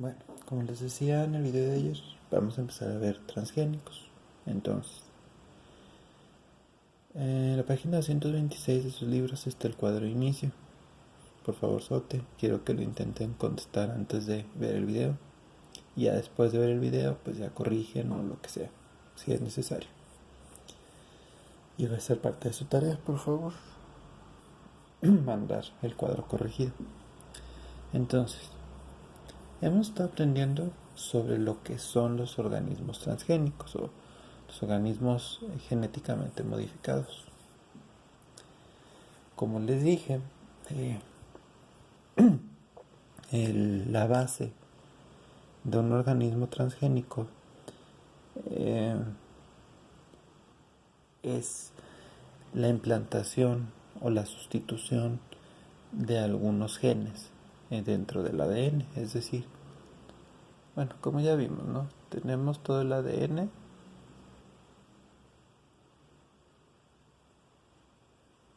Bueno, como les decía en el video de ayer, vamos a empezar a ver transgénicos. Entonces, en la página 226 de sus libros está el cuadro de inicio. Por favor, Sote, quiero que lo intenten contestar antes de ver el video. Y ya después de ver el video, pues ya corrigen o lo que sea, si es necesario. Y va a ser parte de su tarea, por favor, mandar el cuadro corregido. Entonces, hemos estado aprendiendo sobre lo que son los organismos transgénicos o los organismos genéticamente modificados. Como les dije, la base de un organismo transgénico es la implantación o la sustitución de algunos genes dentro del ADN. Es decir, bueno, como ya vimos, ¿no? Tenemos todo el ADN.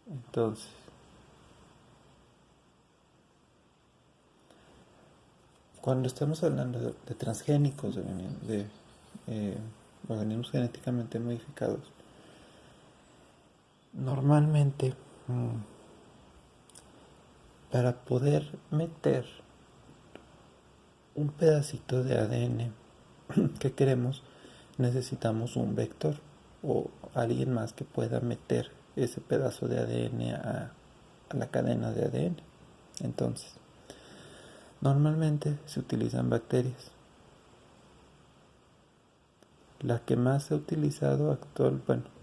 Entonces, cuando estamos hablando de transgénicos, de organismos genéticamente modificados, normalmente para poder meter un pedacito de ADN que queremos, necesitamos un vector o alguien más que pueda meter ese pedazo de ADN a la cadena de ADN. Entonces, normalmente se utilizan bacterias. La que más se ha utilizado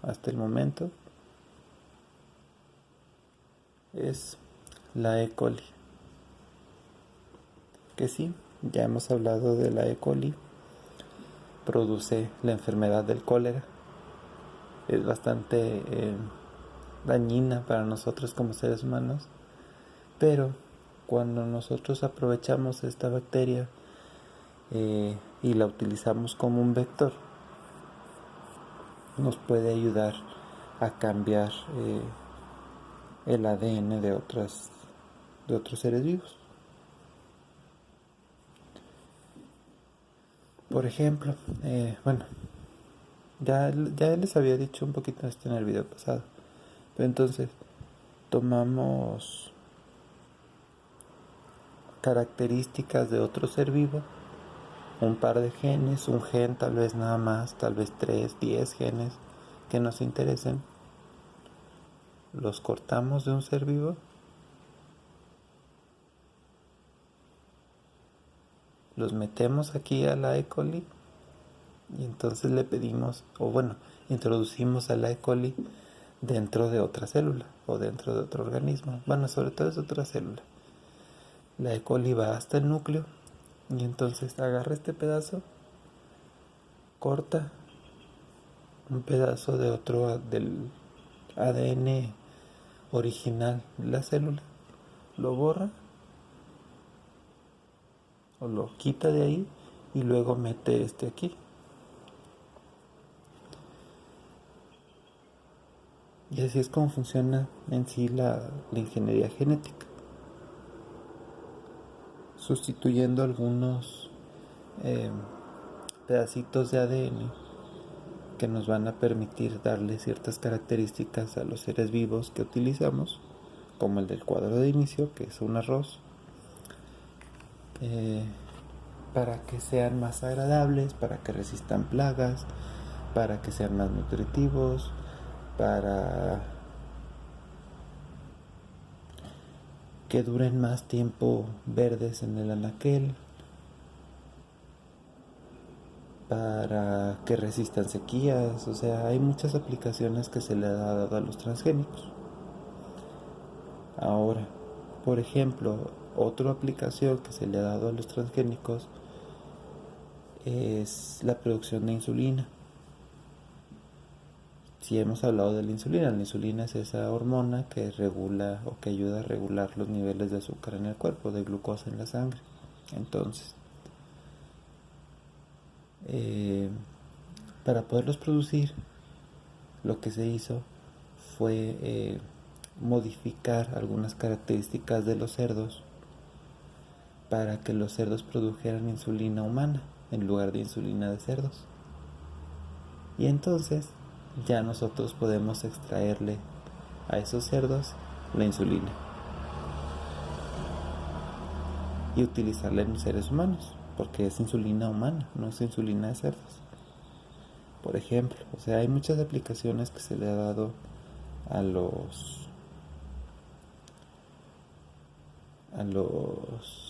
hasta el momento es la E. coli. Que sí, ya hemos hablado de la E. coli. Produce la enfermedad del cólera. Es bastante dañina para nosotros como seres humanos. Pero cuando nosotros aprovechamos esta bacteria y la utilizamos como un vector, nos puede ayudar a cambiar el ADN de otros seres vivos. Por ejemplo, ya les había dicho un poquito esto en el video pasado. Pero entonces, tomamos características de otro ser vivo, un par de genes, un gen tal vez nada más, tal vez 3, 10 genes que nos interesen, los cortamos de un ser vivo, los metemos aquí a la E. coli y entonces le pedimos, introducimos a la E. coli dentro de otra célula o dentro de otro organismo. Bueno, sobre todo es otra célula. La E. coli va hasta el núcleo y entonces agarra este pedazo, corta un pedazo del ADN original de la célula, lo borra o lo quita de ahí y luego mete este aquí. Y así es como funciona en sí la ingeniería genética, sustituyendo algunos pedacitos de ADN que nos van a permitir darle ciertas características a los seres vivos que utilizamos, como el del cuadro de inicio, que es un arroz, para que sean más agradables, para que resistan plagas, para que sean más nutritivos, para que duren más tiempo verdes en el anaquel, para que resistan sequías. O sea, hay muchas aplicaciones que se le ha dado a los transgénicos. Ahora, por ejemplo, otra aplicación que se le ha dado a los transgénicos es la producción de insulina. Si hemos hablado de la insulina es esa hormona que regula o que ayuda a regular los niveles de azúcar en el cuerpo, de glucosa en la sangre. Entonces, para poderlos producir, lo que se hizo fue modificar algunas características de los cerdos para que los cerdos produjeran insulina humana en lugar de insulina de cerdos. Y entonces ya nosotros podemos extraerle a esos cerdos la insulina y utilizarla en seres humanos, porque es insulina humana, no es insulina de cerdos. Por ejemplo, o sea, hay muchas aplicaciones que se le ha dado a los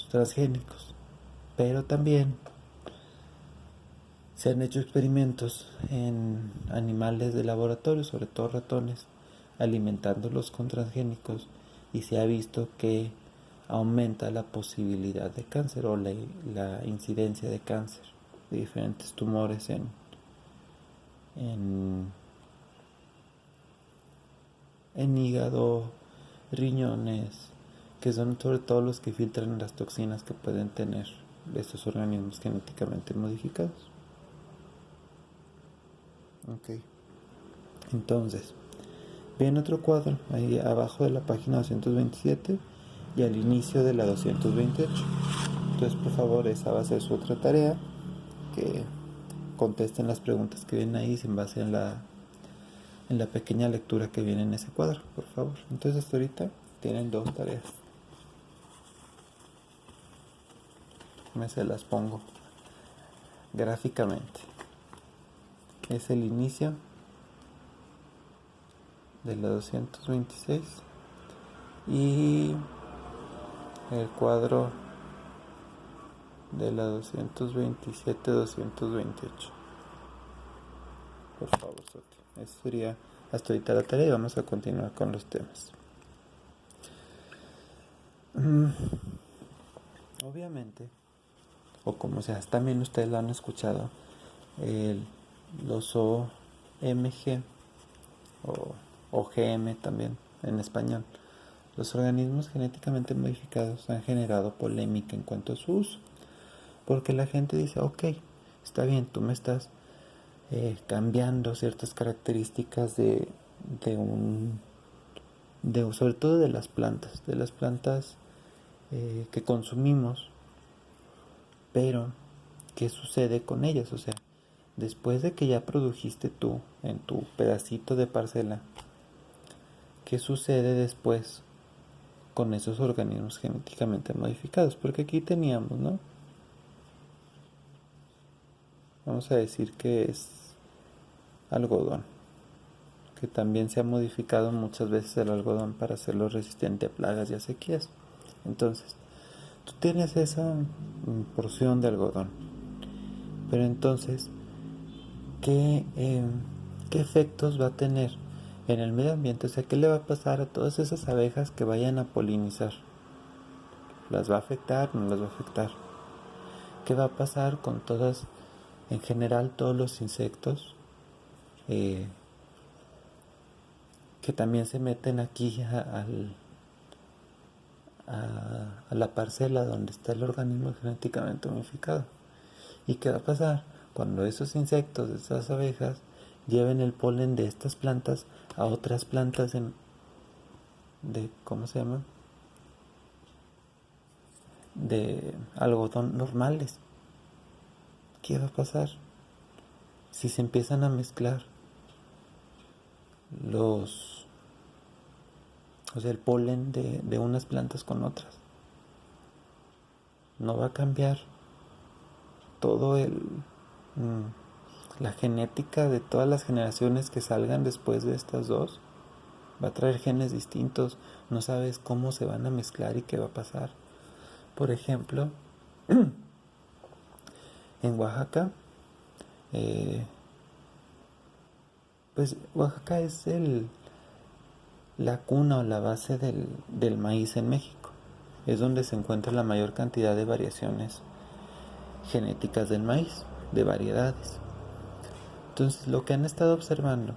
transgénicos, pero también se han hecho experimentos en animales de laboratorio, sobre todo ratones, alimentándolos con transgénicos, y se ha visto que aumenta la posibilidad de cáncer o la incidencia de cáncer, de diferentes tumores en hígado, riñones, que son sobre todo los que filtran las toxinas que pueden tener estos organismos genéticamente modificados. Ok. Entonces, viene otro cuadro ahí abajo de la página 227 y al inicio de la 228. Entonces, por favor, esa va a ser su otra tarea, que contesten las preguntas que vienen ahí sin base en la pequeña lectura que viene en ese cuadro, por favor. Entonces, hasta ahorita tienen 2 tareas. Me se las pongo gráficamente. Es el inicio de la 226 y el cuadro de la 227-228. Por favor, Soti. Eso sería hasta ahorita la tarea y vamos a continuar con los temas. Obviamente, o como sea, también ustedes lo han escuchado, los OMG o OGM también en español. Los organismos genéticamente modificados han generado polémica en cuanto a su uso, porque la gente dice, ok, está bien, tú me estás cambiando ciertas características sobre todo de las plantas que consumimos, pero ¿qué sucede con ellas? O sea, después de que ya produjiste tú en tu pedacito de parcela, ¿qué sucede después con esos organismos genéticamente modificados? Porque aquí teníamos, ¿no? Vamos a decir que es algodón, que también se ha modificado muchas veces el algodón para hacerlo resistente a plagas y a sequías. Entonces, tú tienes esa porción de algodón, pero entonces, ¿qué efectos va a tener en el medio ambiente? O sea, ¿qué le va a pasar a todas esas abejas que vayan a polinizar? ¿Las va a afectar? ¿No las va a afectar? ¿Qué va a pasar con todas, en general, todos los insectos que también se meten aquí a la parcela donde está el organismo genéticamente modificado? ¿Y qué va a pasar cuando esos insectos, esas abejas, lleven el polen de estas plantas a otras plantas ¿cómo se llama? De algodón normales? ¿Qué va a pasar si se empiezan a mezclar el polen de unas plantas con otras? ¿No va a cambiar todo la genética de todas las generaciones que salgan después de estas dos? Va a traer genes distintos, no sabes cómo se van a mezclar y qué va a pasar. Por ejemplo, en Oaxaca, pues Oaxaca es la cuna o la base del maíz en México. Es donde se encuentra la mayor cantidad de variaciones genéticas del maíz, de variedades. Entonces, lo que han estado observando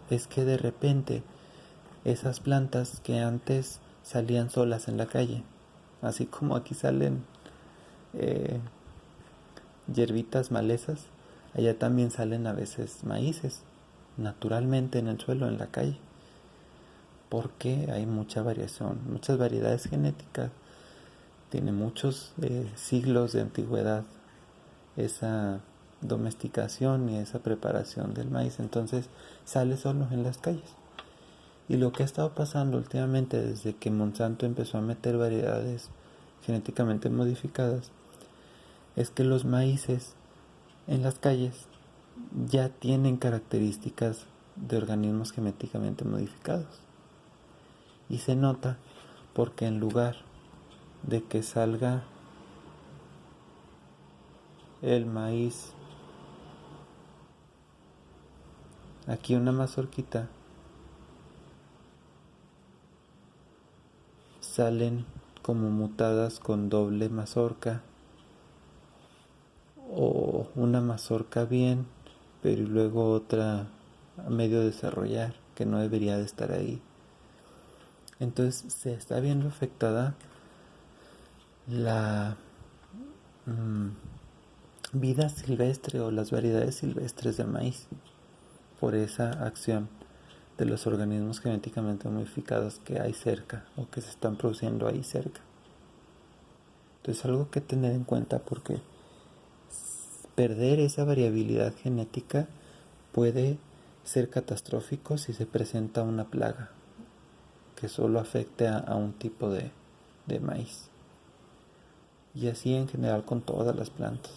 es que de repente esas plantas que antes salían solas en la calle, así como aquí salen hierbitas, malezas, allá también salen a veces maíces naturalmente en el suelo, en la calle, porque hay mucha variación, muchas variedades genéticas tiene muchos siglos de antigüedad esa domesticación y esa preparación del maíz, entonces sale solo en las calles. Y lo que ha estado pasando últimamente desde que Monsanto empezó a meter variedades genéticamente modificadas es que los maíces en las calles ya tienen características de organismos genéticamente modificados. Y se nota porque en lugar de que salga el maíz aquí una mazorquita, salen como mutadas con doble mazorca o una mazorca bien, pero luego otra a medio desarrollar que no debería de estar ahí. Entonces se está viendo afectada la vida silvestre o las variedades silvestres de maíz por esa acción de los organismos genéticamente modificados que hay cerca o que se están produciendo ahí cerca. Entonces algo que tener en cuenta porque perder esa variabilidad genética puede ser catastrófico si se presenta una plaga que solo afecte a un tipo de maíz. Y así en general con todas las plantas.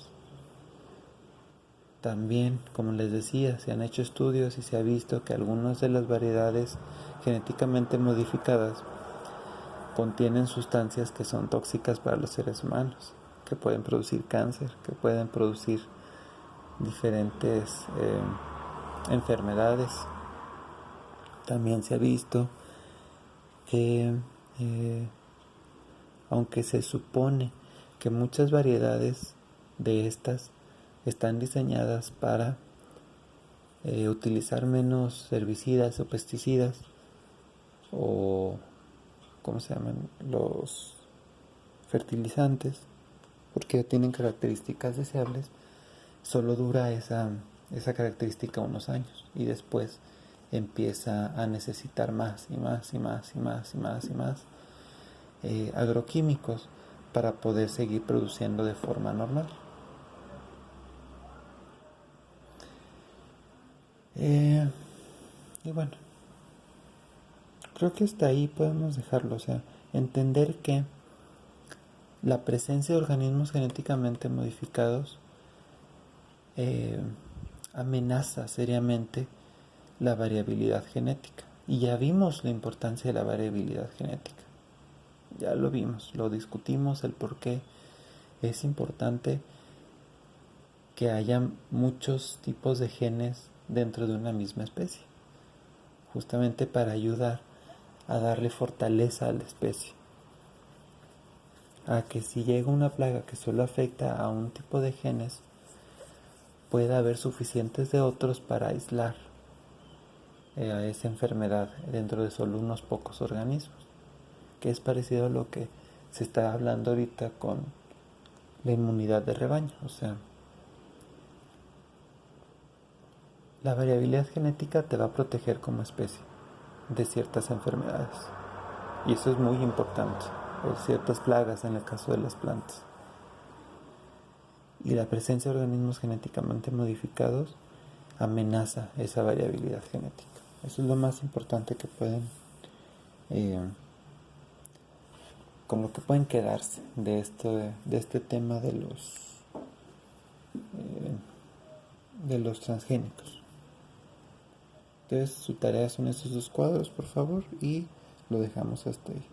También, como les decía, se han hecho estudios y se ha visto que algunas de las variedades genéticamente modificadas contienen sustancias que son tóxicas para los seres humanos, que pueden producir cáncer, que pueden producir diferentes enfermedades. También se ha visto que aunque se supone que muchas variedades de estas están diseñadas para utilizar menos herbicidas o pesticidas o ¿cómo se llaman? Los fertilizantes, porque tienen características deseables, solo dura esa característica unos años y después empieza a necesitar más y más y más y más y más y más agroquímicos para poder seguir produciendo de forma normal. Y bueno, creo que hasta ahí podemos dejarlo, o sea, entender que la presencia de organismos genéticamente modificados amenaza seriamente la variabilidad genética. Y ya vimos la importancia de la variabilidad genética. Ya lo vimos, lo discutimos, el por qué es importante que haya muchos tipos de genes dentro de una misma especie, justamente para ayudar a darle fortaleza a la especie, a que si llega una plaga que solo afecta a un tipo de genes, pueda haber suficientes de otros para aislar a esa enfermedad dentro de solo unos pocos organismos, que es parecido a lo que se está hablando ahorita con la inmunidad de rebaño. O sea, la variabilidad genética te va a proteger como especie de ciertas enfermedades, y eso es muy importante, o ciertas plagas en el caso de las plantas. Y la presencia de organismos genéticamente modificados amenaza esa variabilidad genética. Eso es lo más importante que pueden con lo que pueden quedarse de este tema de los transgénicos. Entonces su tarea son estos dos cuadros, por favor, y lo dejamos hasta ahí.